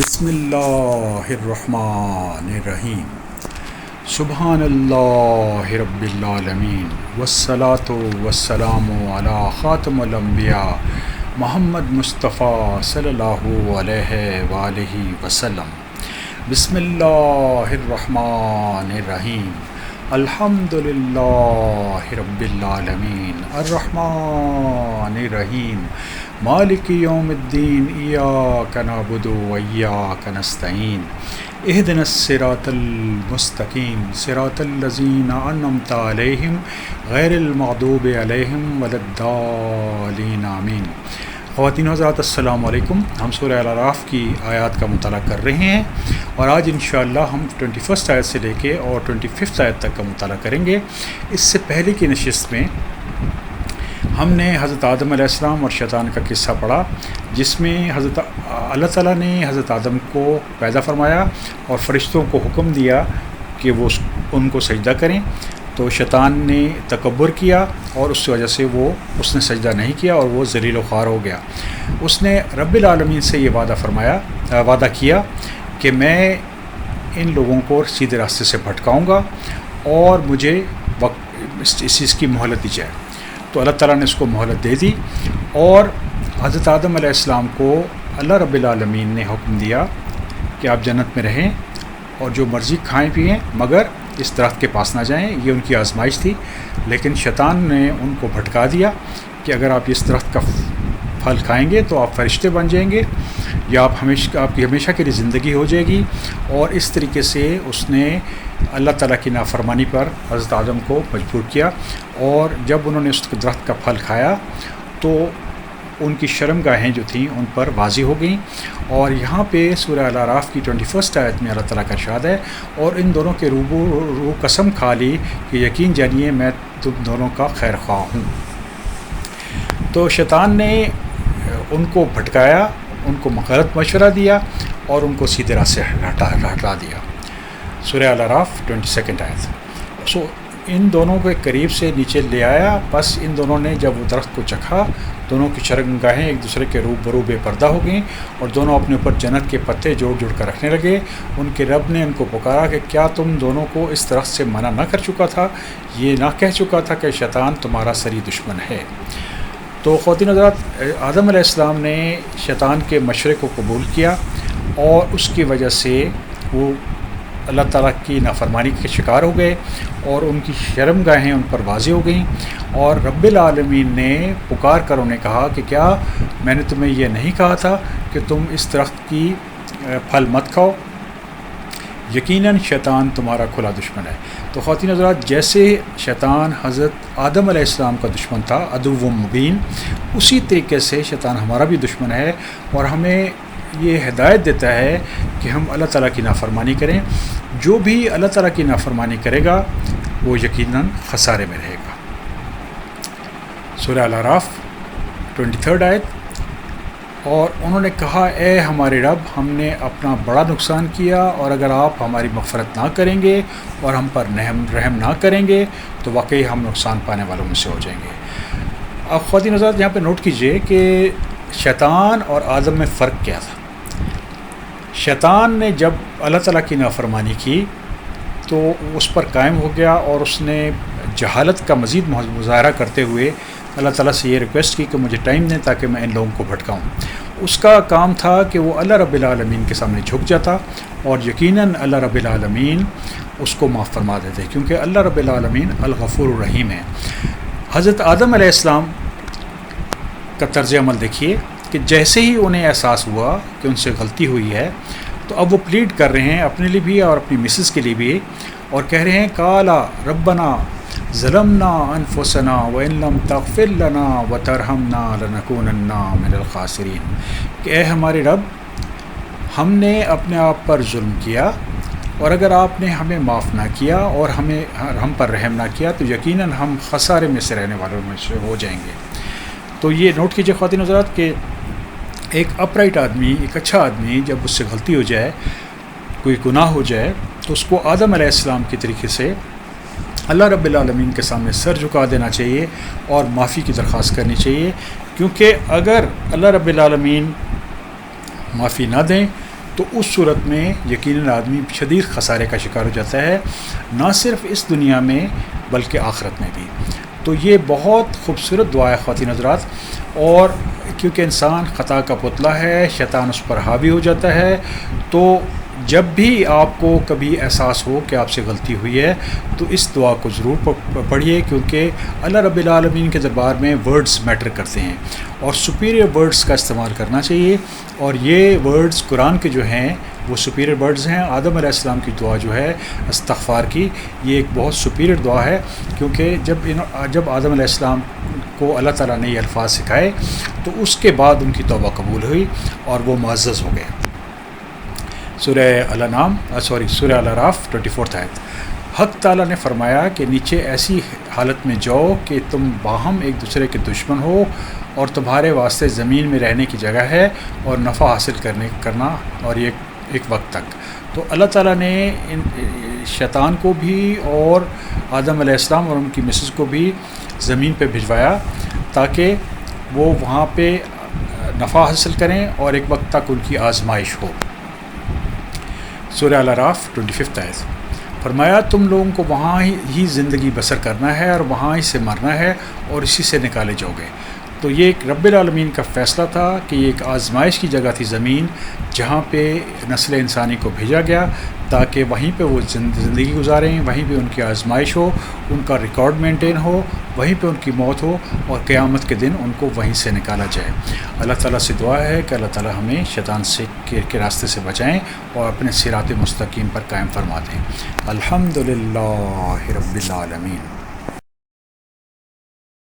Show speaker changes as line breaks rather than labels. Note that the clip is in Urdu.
بسم اللہ الرحمن الرحیم سبحان اللہ رب العالمین والصلاة والسلام علی خاتم الانبیاء محمد مصطفیٰ صلی اللہ علیہ وآلہ وسلم۔ بسم اللہ الرحمن الرحیم الحمد للہ رب العالمین الرحمن الرحیم مالک یوم الدین ایاک نعبد و ایاک نستعین اہدنا الصراط المستقیم صراط الذین انعمت علیہم غیر المغضوب علیہم ولا الضالین آمین۔ خواتین و حضرات السلام علیکم۔ ہم سورہ الاعراف کی آیات کا مطالعہ کر رہے ہیں اور آج انشاءاللہ ہم 21 آیت سے لے کے اور 25 آیت تک کا مطالعہ کریں گے۔ اس سے پہلے کی نشست میں ہم نے حضرت آدم علیہ السلام اور شیطان کا قصہ پڑھا، جس میں حضرت اللہ تعالیٰ نے حضرت آدم کو پیدا فرمایا اور فرشتوں کو حکم دیا کہ وہ ان کو سجدہ کریں، تو شیطان نے تکبر کیا اور اس کی وجہ سے اس نے سجدہ نہیں کیا اور وہ ذلیل و خوار ہو گیا۔ اس نے رب العالمین سے یہ وعدہ کیا کہ میں ان لوگوں کو سیدھے راستے سے بھٹکاؤں گا اور مجھے اس چیز کی مہلت دی جائے۔ تو اللہ تعالیٰ نے اس کو مہلت دے دی اور حضرت آدم علیہ السلام کو اللہ رب العالمین نے حکم دیا کہ آپ جنت میں رہیں اور جو مرضی کھائیں پئیں مگر اس درخت کے پاس نہ جائیں۔ یہ ان کی آزمائش تھی، لیکن شیطان نے ان کو بھٹکا دیا کہ اگر آپ اس درخت کا پھل کھائیں گے تو آپ فرشتے بن جائیں گے یا آپ کی ہمیشہ کے لیے زندگی ہو جائے گی، اور اس طریقے سے اس نے اللہ تعالیٰ کی نافرمانی پر حضرت آدم کو مجبور کیا، اور جب انہوں نے اس درخت کا پھل کھایا تو ان کی شرم گاہیں جو تھیں ان پر واضح ہو گئیں۔ اور یہاں پہ سورہ الاعراف کی 21 آیت میں اللہ تعالیٰ کا ارشاد ہے، اور ان دونوں کے روبرو قسم کھا لی کہ یقین جانیے میں تم دونوں کا خیر خواہ ہوں۔ تو شیطان نے ان کو بھٹکایا، ان کو غلط مشورہ دیا اور ان کو سیدھے راہ سے ہٹا دیا۔ سورہ الاعراف 22 آیت۔ ان دونوں کے قریب سے نیچے لے آیا، بس ان دونوں نے جب وہ درخت کو چکھا، دونوں کی شرمگاہیں ایک دوسرے کے روبرو بے پردہ ہو گئیں اور دونوں اپنے اوپر جنت کے پتے جوڑ جوڑ کر رکھنے لگے۔ ان کے رب نے ان کو پکارا کہ کیا تم دونوں کو اس درخت سے منع نہ کر چکا تھا؟ یہ نہ کہہ چکا تھا کہ شیطان تمہارا سری دشمن ہے؟ تو خواتین حضرات، آدم علیہ السلام نے شیطان کے مشورے کو قبول کیا اور اس کی وجہ سے وہ اللہ تعالیٰ کی نافرمانی کے شکار ہو گئے اور ان کی شرم گاہیں ان پر واضح ہو گئیں، اور رب العالمین نے پکار کر انہیں کہا کہ کیا میں نے تمہیں یہ نہیں کہا تھا کہ تم اس درخت کی پھل مت کھاؤ؟ یقیناً شیطان تمہارا کھلا دشمن ہے۔ تو خواتین حضرات، جیسے شیطان حضرت آدم علیہ السلام کا دشمن تھا، عدو مبین، اسی طریقے سے شیطان ہمارا بھی دشمن ہے اور ہمیں یہ ہدایت دیتا ہے کہ ہم اللہ تعالیٰ کی نافرمانی کریں۔ جو بھی اللہ تعالیٰ کی نافرمانی کرے گا وہ یقیناً خسارے میں رہے گا۔ سورہ الاعراف 23 آیت۔ اور انہوں نے کہا، اے ہمارے رب، ہم نے اپنا بڑا نقصان کیا، اور اگر آپ ہماری مغفرت نہ کریں گے اور ہم پر رحم نہ کریں گے تو واقعی ہم نقصان پانے والوں میں سے ہو جائیں گے۔ اب خواتین حضرات، یہاں پہ نوٹ کیجئے کہ شیطان اور آدم میں فرق کیا تھا۔ شیطان نے جب اللہ تعالیٰ کی نافرمانی کی تو اس پر قائم ہو گیا اور اس نے جہالت کا مزید مظاہرہ کرتے ہوئے اللہ تعالیٰ سے یہ ریکویسٹ کی کہ مجھے ٹائم دیں تاکہ میں ان لوگوں کو بھٹکاؤں۔ اس کا کام تھا کہ وہ اللہ رب العالمین کے سامنے جھک جاتا اور یقیناً اللہ رب العالمین اس کو معاف فرما دیتے، کیونکہ اللہ رب العالمین الغفور الرحیم ہے۔ حضرت آدم علیہ السلام کا طرز عمل دیکھیے کہ جیسے ہی انہیں احساس ہوا کہ ان سے غلطی ہوئی ہے تو اب وہ پلیڈ کر رہے ہیں اپنے لیے بھی اور اپنی مسز کے لیے بھی، اور کہہ رہے ہیں قالا ربنا ظلمنا انفسنا وان لم تغفر لنا وترحمنا لنکونن من الخاسرین، کہ اے ہمارے رب، ہم نے اپنے آپ پر ظلم کیا اور اگر آپ نے ہمیں معاف نہ کیا اور ہم پر رحم نہ کیا تو یقیناً ہم خسارے میں سے رہنے والوں میں سے ہو جائیں گے۔ تو یہ نوٹ کیجئے خواتین حضرات کہ ایک اپرائٹ آدمی، ایک اچھا آدمی، جب اس سے غلطی ہو جائے، کوئی گناہ ہو جائے، تو اس کو آدم علیہ السلام کے طریقے سے اللہ رب العالمین کے سامنے سر جھکا دینا چاہیے اور معافی کی درخواست کرنی چاہیے، کیونکہ اگر اللہ رب العالمین معافی نہ دیں تو اس صورت میں یقیناً آدمی شدید خسارے کا شکار ہو جاتا ہے، نہ صرف اس دنیا میں بلکہ آخرت میں بھی۔ تو یہ بہت خوبصورت دعا ہے خواتین حضرات، اور کیونکہ انسان خطا کا پتلا ہے، شیطان اس پر حاوی ہو جاتا ہے، تو جب بھی آپ کو کبھی احساس ہو کہ آپ سے غلطی ہوئی ہے تو اس دعا کو ضرور پڑھیے، کیونکہ اللہ رب العالمین کے دربار میں ورڈز میٹر کرتے ہیں اور سپیریئر ورڈز کا استعمال کرنا چاہیے، اور یہ ورڈز قرآن کے جو ہیں وہ سپیریئر ورڈز ہیں۔ آدم علیہ السلام کی دعا جو ہے استغفار کی، یہ ایک بہت سپیریئر دعا ہے، کیونکہ جب آدم علیہ السلام کو اللہ تعالیٰ نے یہ الفاظ سکھائے تو اس کے بعد ان کی توبہ قبول ہوئی اور وہ معزز ہو گئے۔ سورہ الاعراف 24 آیت۔ حق تعالیٰ نے فرمایا کہ نیچے ایسی حالت میں جاؤ کہ تم باہم ایک دوسرے کے دشمن ہو اور تمہارے واسطے زمین میں رہنے کی جگہ ہے اور نفع حاصل کرنا، اور یہ ایک وقت تک۔ تو اللہ تعالیٰ نے شیطان کو بھی اور آدم علیہ السلام اور ان کی مسز کو بھی زمین پہ بھجوایا تاکہ وہ وہاں پہ نفع حاصل کریں اور ایک وقت تک ان کی آزمائش ہو۔ سورہ الاعراف 25 آیت۔ فرمایا تم لوگوں کو وہاں ہی زندگی بسر کرنا ہے اور وہاں ہی سے مرنا ہے اور اسی سے نکالے جاؤ گے۔ تو یہ ایک رب العالمین کا فیصلہ تھا کہ یہ ایک آزمائش کی جگہ تھی زمین، جہاں پہ نسل انسانی کو بھیجا گیا تاکہ وہیں پہ وہ زندگی گزاریں، وہیں پہ ان کی آزمائش ہو، ان کا ریکارڈ مینٹین ہو، وہیں پہ ان کی موت ہو اور قیامت کے دن ان کو وہیں سے نکالا جائے۔ اللہ تعالیٰ سے دعا ہے کہ اللہ تعالیٰ ہمیں شیطان کے راستے سے بچائیں اور اپنے صراط مستقیم پر قائم فرما دیں۔ الحمدللہ رب العالمین۔